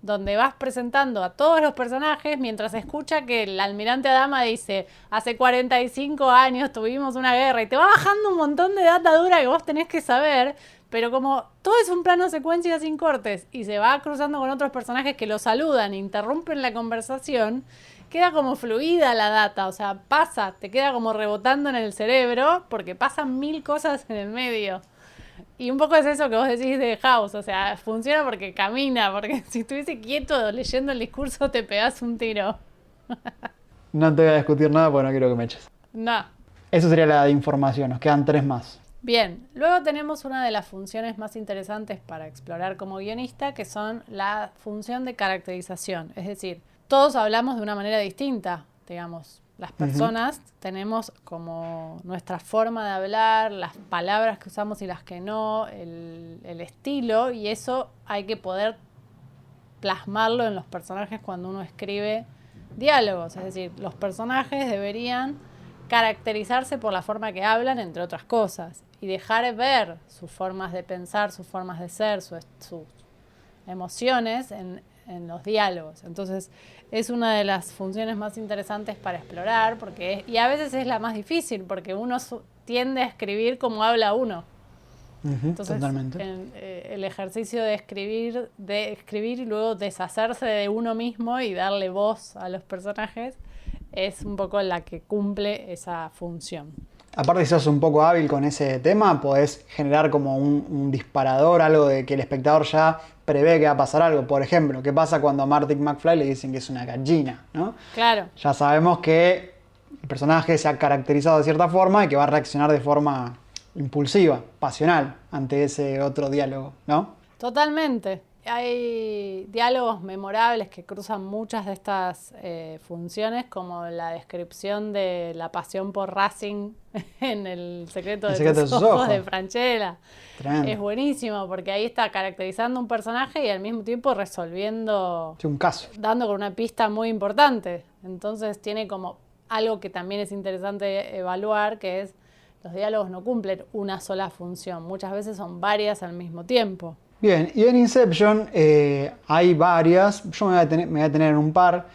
Speaker 3: donde vas presentando a todos los personajes mientras escucha que el almirante Adama dice, hace 45 años tuvimos una guerra, y te va bajando un montón de data dura que vos tenés que saber, pero como todo es un plano secuencia sin cortes y se va cruzando con otros personajes que lo saludan, interrumpen la conversación, queda como fluida la data, o sea, pasa, te queda como rebotando en el cerebro porque pasan 1000 cosas en el medio. Y un poco es eso que vos decís de House, o sea, funciona porque camina, porque si estuviese quieto leyendo el discurso te pegás un tiro.
Speaker 4: No te voy a discutir nada porque no quiero que me eches.
Speaker 3: No.
Speaker 4: Eso sería la de información, nos quedan 3 más.
Speaker 3: Bien, luego tenemos una de las funciones más interesantes para explorar como guionista, que son la función de caracterización. Es decir, todos hablamos de una manera distinta, digamos. Las personas tenemos como nuestra forma de hablar, las palabras que usamos y las que no, el estilo, y eso hay que poder plasmarlo en los personajes cuando uno escribe diálogos. Es decir, los personajes deberían caracterizarse por la forma que hablan, entre otras cosas, y dejar ver sus formas de pensar, sus formas de ser, sus emociones en los diálogos. Entonces es una de las funciones más interesantes para explorar, y a veces es la más difícil, porque uno tiende a escribir como habla uno. Entonces,
Speaker 4: totalmente.
Speaker 3: El ejercicio de escribir y luego deshacerse de uno mismo y darle voz a los personajes es un poco la que cumple esa función.
Speaker 4: Aparte, si sos un poco hábil con ese tema, podés generar como un disparador, algo de que el espectador ya prevé que va a pasar algo. Por ejemplo, ¿qué pasa cuando a Marty McFly le dicen que es una gallina, ¿no?
Speaker 3: Claro.
Speaker 4: Ya sabemos que el personaje se ha caracterizado de cierta forma y que va a reaccionar de forma impulsiva, pasional, ante ese otro diálogo, ¿no?
Speaker 3: Totalmente. Hay diálogos memorables que cruzan muchas de estas funciones, como la descripción de la pasión por Racing en El secreto de tus ojos de Francella.
Speaker 4: Tremendo.
Speaker 3: Es buenísimo porque ahí está caracterizando un personaje y al mismo tiempo resolviendo,
Speaker 4: un caso,
Speaker 3: dando con una pista muy importante. Entonces tiene como algo que también es interesante evaluar, que es los diálogos no cumplen una sola función, muchas veces son varias al mismo tiempo.
Speaker 4: Bien, y en Inception hay varias, yo me voy a tener en un par,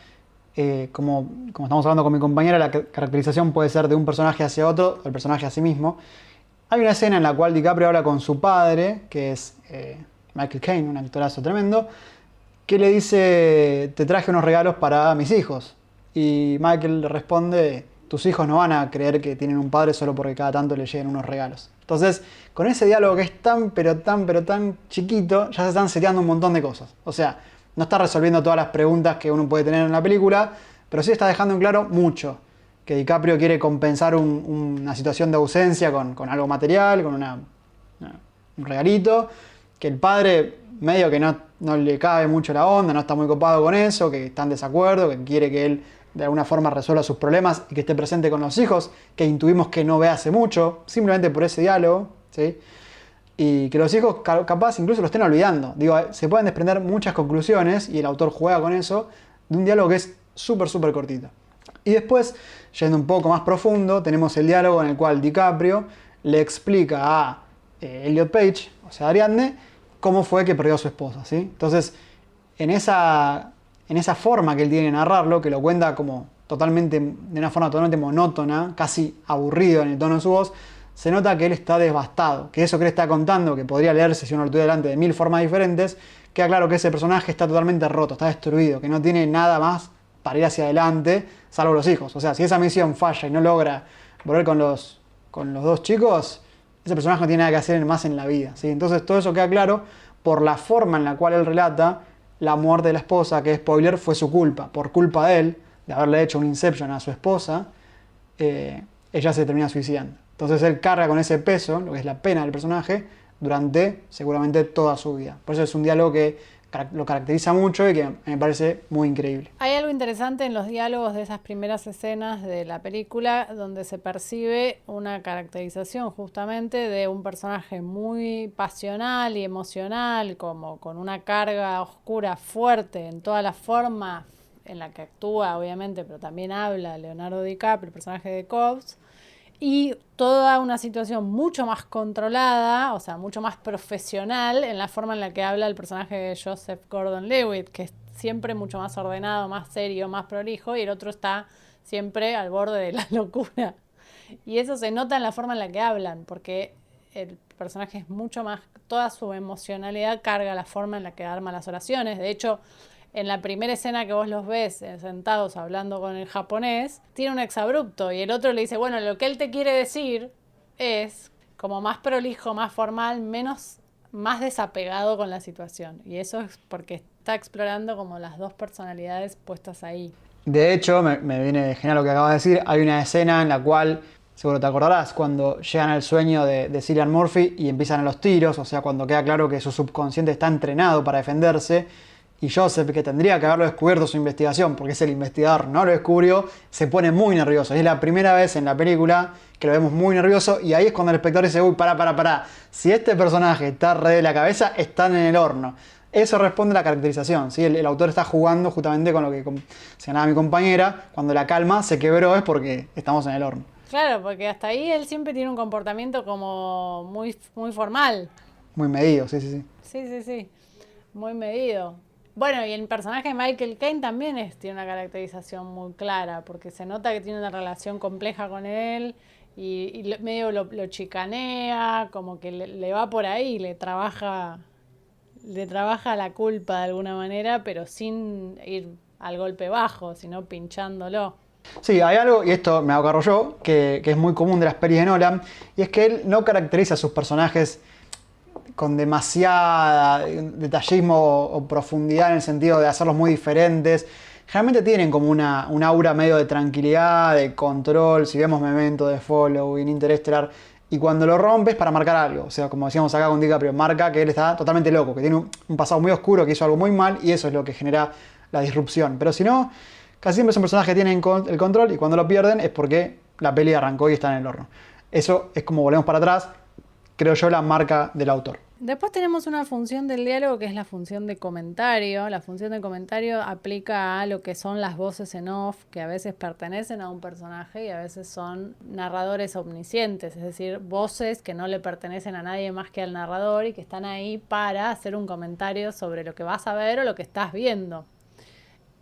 Speaker 4: como estamos hablando con mi compañera, la caracterización puede ser de un personaje hacia otro, o el personaje a sí mismo. Hay una escena en la cual DiCaprio habla con su padre, que es Michael Caine, un actorazo tremendo, que le dice, te traje unos regalos para mis hijos. Y Michael le responde, tus hijos no van a creer que tienen un padre solo porque cada tanto le lleguen unos regalos. Entonces, con ese diálogo que es tan chiquito, ya se están seteando un montón de cosas. O sea, no está resolviendo todas las preguntas que uno puede tener en la película, pero sí está dejando en claro mucho. Que DiCaprio quiere compensar una situación de ausencia con algo material, con un regalito. Que el padre medio que no le cabe mucho la onda, no está muy copado con eso, que está en desacuerdo, que quiere que él de alguna forma resuelva sus problemas y que esté presente con los hijos, que intuimos que no ve hace mucho, simplemente por ese diálogo, ¿sí? Y que los hijos capaz incluso lo estén olvidando. Digo, se pueden desprender muchas conclusiones, y el autor juega con eso, de un diálogo que es súper cortito. Y después, yendo un poco más profundo, tenemos el diálogo en el cual DiCaprio le explica a Elliot Page, o sea, Ariadne, cómo fue que perdió a su esposa, ¿sí? Entonces, en esa forma que él tiene de narrarlo, que lo cuenta como de una forma totalmente monótona, casi aburrido en el tono de su voz, se nota que él está devastado, que eso que él está contando, que podría leerse si uno lo tuviera delante de 1000 formas diferentes, queda claro que ese personaje está totalmente roto, está destruido, que no tiene nada más para ir hacia adelante, salvo los hijos. O sea, si esa misión falla y no logra volver con los dos chicos, ese personaje no tiene nada que hacer más en la vida, ¿sí? Entonces todo eso queda claro por la forma en la cual él relata la muerte de la esposa, que spoiler, fue su culpa. Por culpa de él, de haberle hecho un Inception a su esposa, ella se termina suicidando. Entonces él carga con ese peso, lo que es la pena del personaje, durante seguramente toda su vida. Por eso es un diálogo que lo caracteriza mucho y que me parece muy increíble.
Speaker 3: Hay algo interesante en los diálogos de esas primeras escenas de la película, donde se percibe una caracterización justamente de un personaje muy pasional y emocional, como con una carga oscura fuerte en toda la forma en la que actúa, obviamente, pero también habla Leonardo DiCaprio, el personaje de Cobbs, y toda una situación mucho más controlada, o sea, mucho más profesional en la forma en la que habla el personaje de Joseph Gordon-Levitt, que es siempre mucho más ordenado, más serio, más prolijo, y el otro está siempre al borde de la locura. Y eso se nota en la forma en la que hablan, porque el personaje es mucho más, toda su emocionalidad carga la forma en la que arma las oraciones. De hecho, en la primera escena que vos los ves sentados hablando con el japonés, tiene un exabrupto y el otro le dice, bueno, lo que él te quiere decir es como más prolijo, más formal, más desapegado con la situación. Y eso es porque está explorando como las dos personalidades puestas ahí.
Speaker 4: De hecho, me viene genial lo que acabas de decir. Hay una escena en la cual, seguro te acordarás, cuando llegan al sueño de Cillian Murphy y empiezan a los tiros, o sea, cuando queda claro que su subconsciente está entrenado para defenderse. Y Joseph, que tendría que haberlo descubierto su investigación, porque es el investigador, no lo descubrió, se pone muy nervioso. Y es la primera vez en la película que lo vemos muy nervioso, y ahí es cuando el espectador dice, uy, pará. Si este personaje está re de la cabeza, están en el horno. Eso responde a la caracterización, ¿sí? El autor está jugando justamente con lo que señalaba mi compañera, cuando la calma se quebró es porque estamos en el horno.
Speaker 3: Claro, porque hasta ahí él siempre tiene un comportamiento como muy formal.
Speaker 4: Muy medido, sí.
Speaker 3: Sí, muy medido. Bueno, y el personaje de Michael Caine también tiene una caracterización muy clara, porque se nota que tiene una relación compleja con él y medio lo chicanea, como que le va por ahí, le trabaja la culpa de alguna manera, pero sin ir al golpe bajo, sino pinchándolo.
Speaker 4: Sí, hay algo, y esto me agarro yo, que es muy común de las pelis de Nolan, y es que él no caracteriza a sus personajes con demasiada detallismo o profundidad en el sentido de hacerlos muy diferentes. Generalmente tienen como un aura medio de tranquilidad, de control. Si vemos Memento, The Following, Interestelar, y cuando lo rompes para marcar algo, o sea, como decíamos acá con DiCaprio, marca que él está totalmente loco, que tiene un pasado muy oscuro, que hizo algo muy mal, y eso es lo que genera la disrupción. Pero si no, casi siempre son personajes que tienen el control, y cuando lo pierden es porque la peli arrancó y está en el horno. Eso es como volvemos para atrás, creo yo, la marca del autor.
Speaker 3: Después tenemos una función del diálogo que es la función de comentario. La función de comentario aplica a lo que son las voces en off, que a veces pertenecen a un personaje y a veces son narradores omniscientes, es decir, voces que no le pertenecen a nadie más que al narrador y que están ahí para hacer un comentario sobre lo que vas a ver o lo que estás viendo.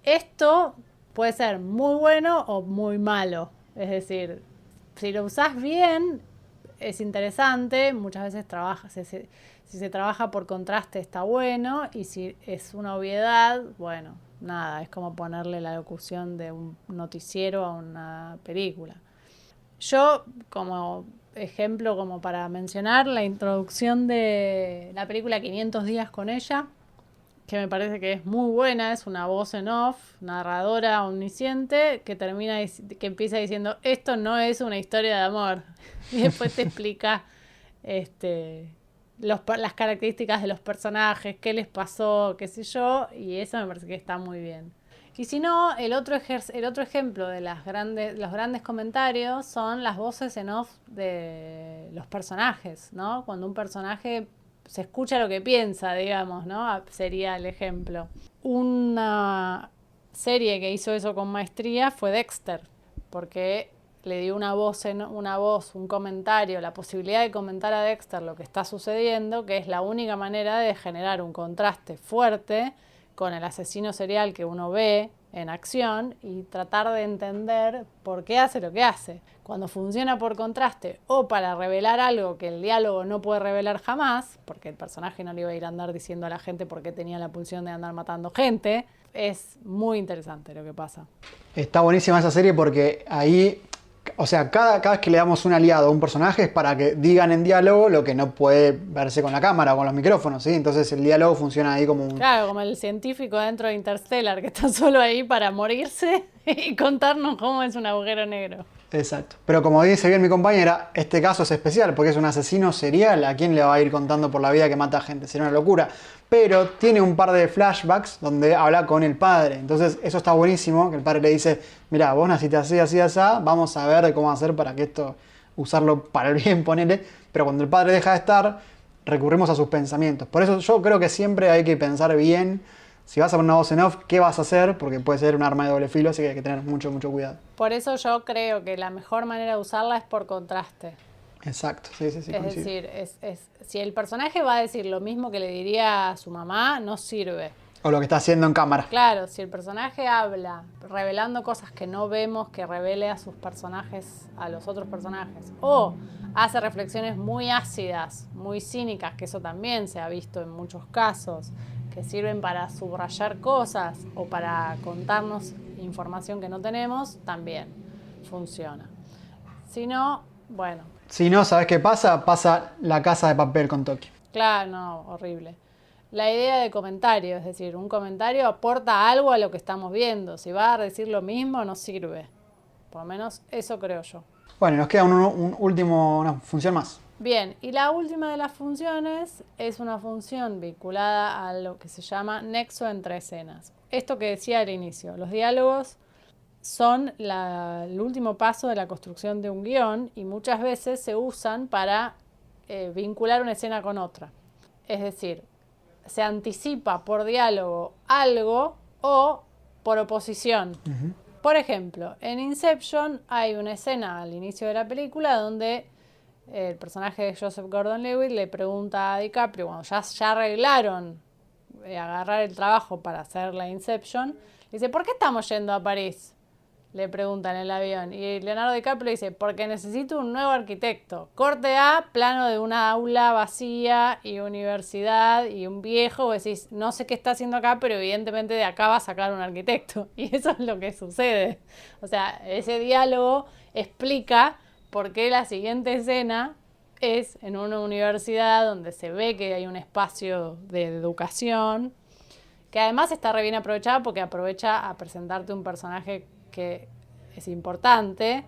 Speaker 3: Esto puede ser muy bueno o muy malo, es decir, si lo usás bien es interesante, muchas veces si se trabaja por contraste está bueno, y si es una obviedad, bueno, nada, es como ponerle la locución de un noticiero a una película. Yo, como ejemplo, como para mencionar, la introducción de la película 500 días con ella, que me parece que es muy buena, es una voz en off, narradora omnisciente, que empieza diciendo, esto no es una historia de amor, y después te explica las características de los personajes, qué les pasó, qué sé yo, y eso me parece que está muy bien. Y si no, el otro ejemplo de los grandes comentarios son las voces en off de los personajes, ¿no? Cuando un personaje se escucha lo que piensa, digamos, ¿no? Sería el ejemplo. Una serie que hizo eso con maestría fue Dexter, porque le dio una voz, un comentario, la posibilidad de comentar a Dexter lo que está sucediendo, que es la única manera de generar un contraste fuerte con el asesino serial que uno ve en acción y tratar de entender por qué hace lo que hace. Cuando funciona por contraste o para revelar algo que el diálogo no puede revelar jamás, porque el personaje no le iba a ir a andar diciendo a la gente por qué tenía la pulsión de andar matando gente, es muy interesante lo que pasa.
Speaker 4: Está buenísima esa serie porque ahí, o sea, cada vez que le damos un aliado a un personaje es para que digan en diálogo lo que no puede verse con la cámara o con los micrófonos, ¿sí? Entonces el diálogo funciona ahí como un...
Speaker 3: Claro, como el científico dentro de Interstellar, que está solo ahí para morirse y contarnos cómo es un agujero negro.
Speaker 4: Exacto. Pero como dice bien mi compañera, este caso es especial porque es un asesino serial. ¿A quién le va a ir contando por la vida que mata gente? Sería una locura. Pero tiene un par de flashbacks donde habla con el padre. Entonces eso está buenísimo, que el padre le dice, mirá, vos naciste así, así, así, vamos a ver cómo hacer para que esto, usarlo para el bien, ponele. Pero cuando el padre deja de estar, recurrimos a sus pensamientos. Por eso yo creo que siempre hay que pensar bien. Si vas a poner una voz en off, ¿qué vas a hacer? Porque puede ser un arma de doble filo, así que hay que tener mucho, mucho cuidado.
Speaker 3: Por eso yo creo que la mejor manera de usarla es por contraste.
Speaker 4: Exacto, sí.
Speaker 3: Es decir, si el personaje va a decir lo mismo que le diría a su mamá, no sirve.
Speaker 4: O lo que está haciendo en cámara.
Speaker 3: Claro, si el personaje habla revelando cosas que no vemos que revele a sus personajes, a los otros personajes, o hace reflexiones muy ácidas, muy cínicas, que eso también se ha visto en muchos casos, que sirven para subrayar cosas o para contarnos información que no tenemos, también funciona. Si no, bueno.
Speaker 4: Si no, ¿sabes qué pasa? Pasa La Casa de Papel con Tokio.
Speaker 3: Claro, no, horrible. La idea de comentario, es decir, un comentario aporta algo a lo que estamos viendo. Si va a decir lo mismo, no sirve. Por lo menos eso creo yo.
Speaker 4: Bueno, nos queda una función más.
Speaker 3: Bien, y la última de las funciones es una función vinculada a lo que se llama nexo entre escenas. Esto que decía al inicio, los diálogos son el último paso de la construcción de un guión y muchas veces se usan para vincular una escena con otra. Es decir, se anticipa por diálogo algo o por oposición. Uh-huh. Por ejemplo, en Inception hay una escena al inicio de la película donde el personaje de Joseph Gordon-Levitt le pregunta a DiCaprio, cuando ya arreglaron agarrar el trabajo para hacer la Inception, le dice, ¿por qué estamos yendo a París? Le preguntan en el avión. Y Leonardo DiCaprio dice, porque necesito un nuevo arquitecto. Corte A, plano de una aula vacía y universidad y un viejo. Vos decís, no sé qué está haciendo acá, pero evidentemente de acá va a sacar un arquitecto. Y eso es lo que sucede. O sea, ese diálogo explica por qué la siguiente escena es en una universidad donde se ve que hay un espacio de educación, que además está re bien aprovechada porque aprovecha a presentarte un personaje que es importante.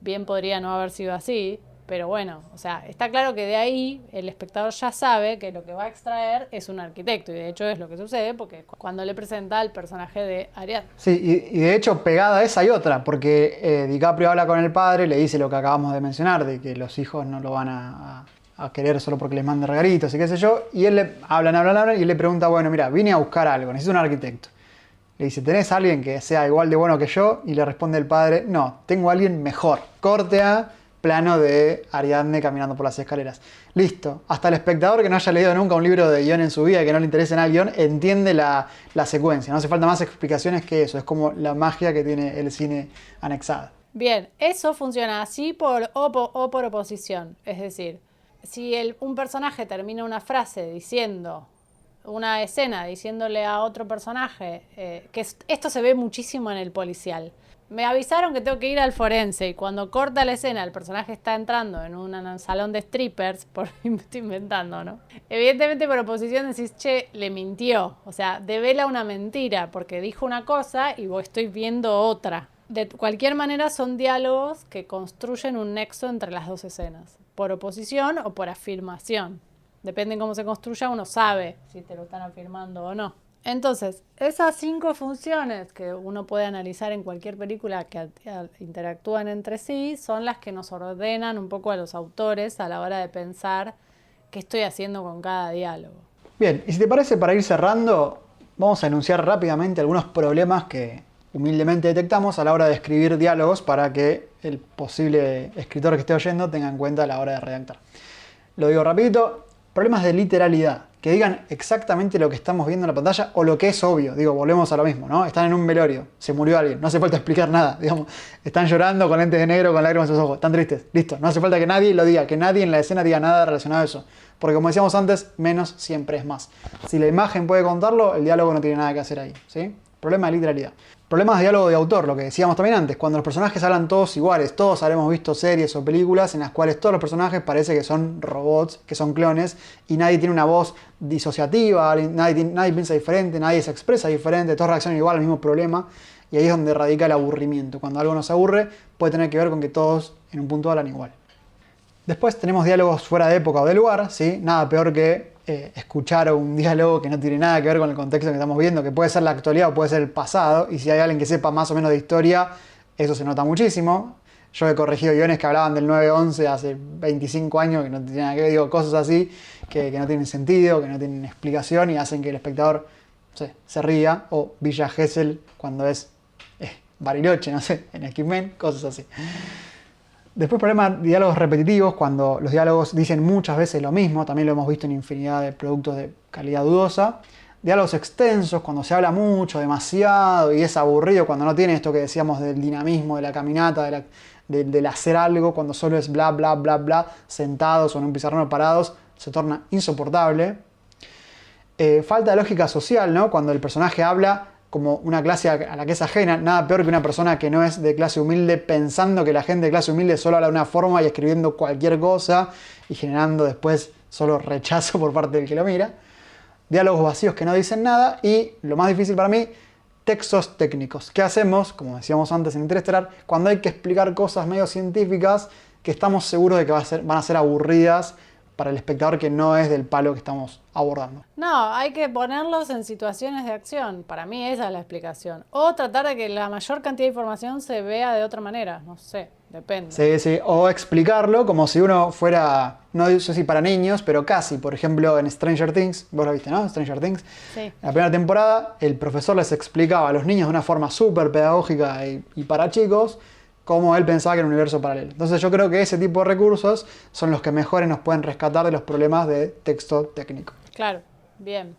Speaker 3: Bien podría no haber sido así, pero bueno, o sea, está claro que de ahí el espectador ya sabe que lo que va a extraer es un arquitecto, y de hecho es lo que sucede porque cuando le presenta al personaje de Ariadne.
Speaker 4: Sí, y de hecho pegada a esa hay otra, porque DiCaprio habla con el padre, le dice lo que acabamos de mencionar, de que los hijos no lo van a querer solo porque les mande regalitos y qué sé yo, y él le hablan, y él le pregunta, bueno, mira, vine a buscar algo, necesito un arquitecto. Le dice, ¿tenés a alguien que sea igual de bueno que yo? Y le responde el padre, no, tengo a alguien mejor. Corte a plano de Ariadne caminando por las escaleras. Listo. Hasta el espectador que no haya leído nunca un libro de guión en su vida y que no le interese nada el guión, entiende la secuencia. No hace falta más explicaciones que eso. Es como la magia que tiene el cine anexada.
Speaker 3: Bien, eso funciona así por oposición. Es decir, si un personaje termina una frase diciendo, una escena diciéndole a otro personaje, que esto se ve muchísimo en el policial. Me avisaron que tengo que ir al forense, y cuando corta la escena el personaje está entrando en un salón de strippers, me estoy inventando, ¿no? Evidentemente por oposición decís, che, le mintió, o sea, devela una mentira porque dijo una cosa y vos estoy viendo otra. De cualquier manera son diálogos que construyen un nexo entre las dos escenas, por oposición o por afirmación. Depende de cómo se construya, uno sabe si te lo están afirmando o no. Entonces, esas 5 funciones que uno puede analizar en cualquier película que interactúan entre sí son las que nos ordenan un poco a los autores a la hora de pensar qué estoy haciendo con cada diálogo.
Speaker 4: Bien, y si te parece, para ir cerrando, vamos a enunciar rápidamente algunos problemas que humildemente detectamos a la hora de escribir diálogos para que el posible escritor que esté oyendo tenga en cuenta a la hora de redactar. Lo digo rapidito, problemas de literalidad. Que digan exactamente lo que estamos viendo en la pantalla o lo que es obvio. Digo, volvemos a lo mismo, ¿no? Están en un velorio, se murió alguien, no hace falta explicar nada, digamos. Están llorando con lentes de negro, con lágrimas en sus ojos, están tristes, listo. No hace falta que nadie lo diga, que nadie en la escena diga nada relacionado a eso. Porque como decíamos antes, menos siempre es más. Si la imagen puede contarlo, el diálogo no tiene nada que hacer ahí, ¿sí? Problema de literalidad. Problemas de diálogo de autor, lo que decíamos también antes, cuando los personajes hablan todos iguales. Todos habremos visto series o películas en las cuales todos los personajes parece que son robots, que son clones, y nadie tiene una voz disociativa, nadie piensa diferente, nadie se expresa diferente, todos reaccionan igual al mismo problema, y ahí es donde radica el aburrimiento. Cuando algo nos aburre, puede tener que ver con que todos en un punto hablan igual. Después tenemos diálogos fuera de época o de lugar, ¿sí? Nada peor que escuchar un diálogo que no tiene nada que ver con el contexto que estamos viendo, que puede ser la actualidad o puede ser el pasado, y si hay alguien que sepa más o menos de historia, eso se nota muchísimo. Yo he corregido guiones que hablaban del 9-11 hace 25 años, que no tienen nada que ver, digo, cosas así, que no tienen sentido, que no tienen explicación y hacen que el espectador se ría, o Villa Gesell cuando es Bariloche, no sé, en X-Men, cosas así. Después problemas de diálogos repetitivos, cuando los diálogos dicen muchas veces lo mismo, también lo hemos visto en infinidad de productos de calidad dudosa. Diálogos extensos, cuando se habla mucho, demasiado, y es aburrido, cuando no tiene esto que decíamos del dinamismo, de la caminata, del hacer algo, cuando solo es bla, bla, bla, bla, sentados o en un pizarrón o parados, se torna insoportable. Falta de lógica social, ¿no? Cuando el personaje habla como una clase a la que es ajena, nada peor que una persona que no es de clase humilde pensando que la gente de clase humilde solo habla de una forma y escribiendo cualquier cosa y generando después solo rechazo por parte del que lo mira. Diálogos vacíos que no dicen nada y, lo más difícil para mí, textos técnicos. ¿Qué hacemos, como decíamos antes en Interestelar, cuando hay que explicar cosas medio científicas que estamos seguros de que van a ser aburridas para el espectador que no es del palo que estamos abordando?
Speaker 3: No, hay que ponerlos en situaciones de acción. Para mí esa es la explicación. O tratar de que la mayor cantidad de información se vea de otra manera. No sé, depende.
Speaker 4: Sí, sí. O explicarlo como si uno fuera, no sé si para niños, pero casi. Por ejemplo, en Stranger Things, vos lo viste, ¿no? Stranger Things.
Speaker 3: Sí.
Speaker 4: En la primera temporada, el profesor les explicaba a los niños de una forma súper pedagógica y para chicos cómo él pensaba que era un universo paralelo. Entonces yo creo que ese tipo de recursos son los que mejores nos pueden rescatar de los problemas de texto técnico.
Speaker 3: Claro, bien.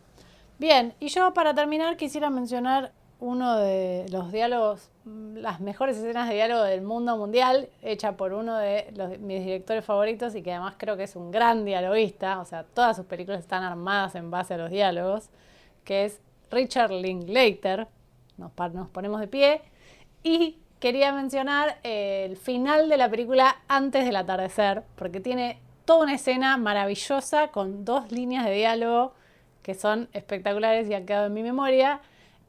Speaker 3: Bien, y yo para terminar quisiera mencionar uno de los diálogos, las mejores escenas de diálogo del mundo mundial, hecha por uno de mis directores favoritos y que además creo que es un gran dialoguista, o sea, todas sus películas están armadas en base a los diálogos, que es Richard Linklater. Nos ponemos de pie y quería mencionar el final de la película Antes del atardecer, porque tiene toda una escena maravillosa con 2 líneas de diálogo que son espectaculares y han quedado en mi memoria,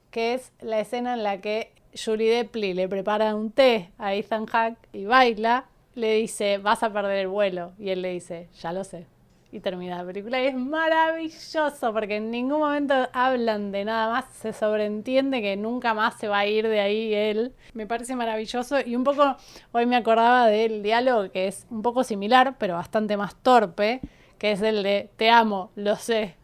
Speaker 3: que es la escena en la que Julie Delpy le prepara un té a Ethan Hawke y baila, le dice, vas a perder el vuelo, y él le dice, ya lo sé. Y termina la película y es maravilloso porque en ningún momento hablan de nada más, se sobreentiende que nunca más se va a ir de ahí él. Me parece maravilloso y un poco, hoy me acordaba del diálogo que es un poco similar, pero bastante más torpe, que es el de te amo, lo sé,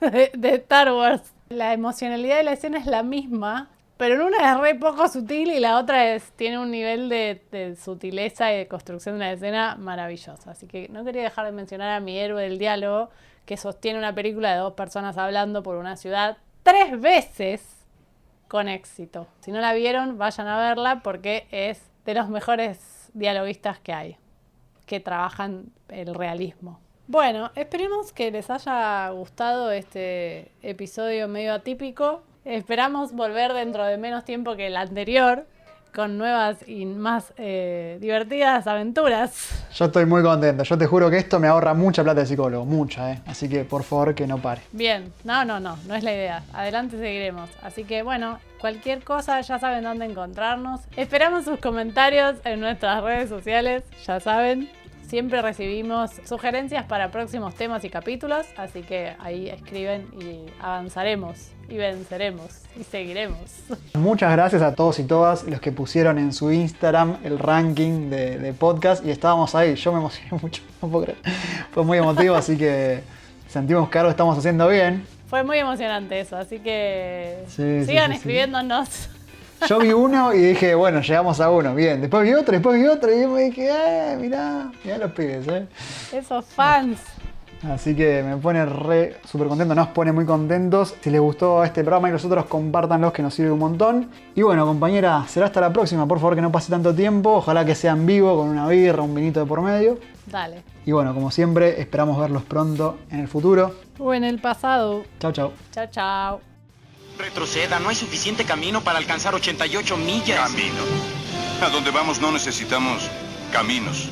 Speaker 3: de Star Wars. La emocionalidad de la escena es la misma, pero en una es re poco sutil y la otra tiene un nivel de sutileza y de construcción de la escena maravillosa. Así que no quería dejar de mencionar a mi héroe del diálogo, que sostiene una película de 2 personas hablando por una ciudad 3 veces con éxito. Si no la vieron, vayan a verla porque es de los mejores dialoguistas que hay, que trabajan el realismo. Bueno, esperemos que les haya gustado este episodio medio atípico. Esperamos volver dentro de menos tiempo que el anterior, con nuevas y más divertidas aventuras.
Speaker 4: Yo estoy muy contento. Yo te juro que esto me ahorra mucha plata de psicólogo. Mucha, Así que por favor que no pare.
Speaker 3: Bien. No es la idea. Adelante seguiremos. Así que bueno, cualquier cosa ya saben dónde encontrarnos. Esperamos sus comentarios en nuestras redes sociales. Ya saben. Siempre recibimos sugerencias para próximos temas y capítulos, así que ahí escriben y avanzaremos y venceremos y seguiremos.
Speaker 4: Muchas gracias a todos y todas los que pusieron en su Instagram el ranking de podcast y estábamos ahí. Yo me emocioné mucho, no puedo creer. Fue muy emotivo, así que sentimos que algo estamos haciendo bien.
Speaker 3: Fue muy emocionante eso, así que
Speaker 4: sigan
Speaker 3: escribiéndonos.
Speaker 4: Sí. Yo vi uno y dije, bueno, llegamos a uno, bien. Después vi otro y yo me dije, mirá los pibes,
Speaker 3: Esos fans.
Speaker 4: Así que me pone súper contento, nos pone muy contentos. Si les gustó este programa y los otros, compártanlos que nos sirve un montón. Y bueno, compañera, será hasta la próxima. Por favor, que no pase tanto tiempo. Ojalá que sea en vivo, con una birra, un vinito de por medio.
Speaker 3: Dale.
Speaker 4: Y bueno, como siempre, esperamos verlos pronto en el futuro.
Speaker 3: O en el pasado.
Speaker 4: Chau, chau.
Speaker 3: Chau, chau.
Speaker 1: Retroceda, no hay suficiente camino para alcanzar 88 millas.
Speaker 2: Camino. A donde vamos no necesitamos caminos.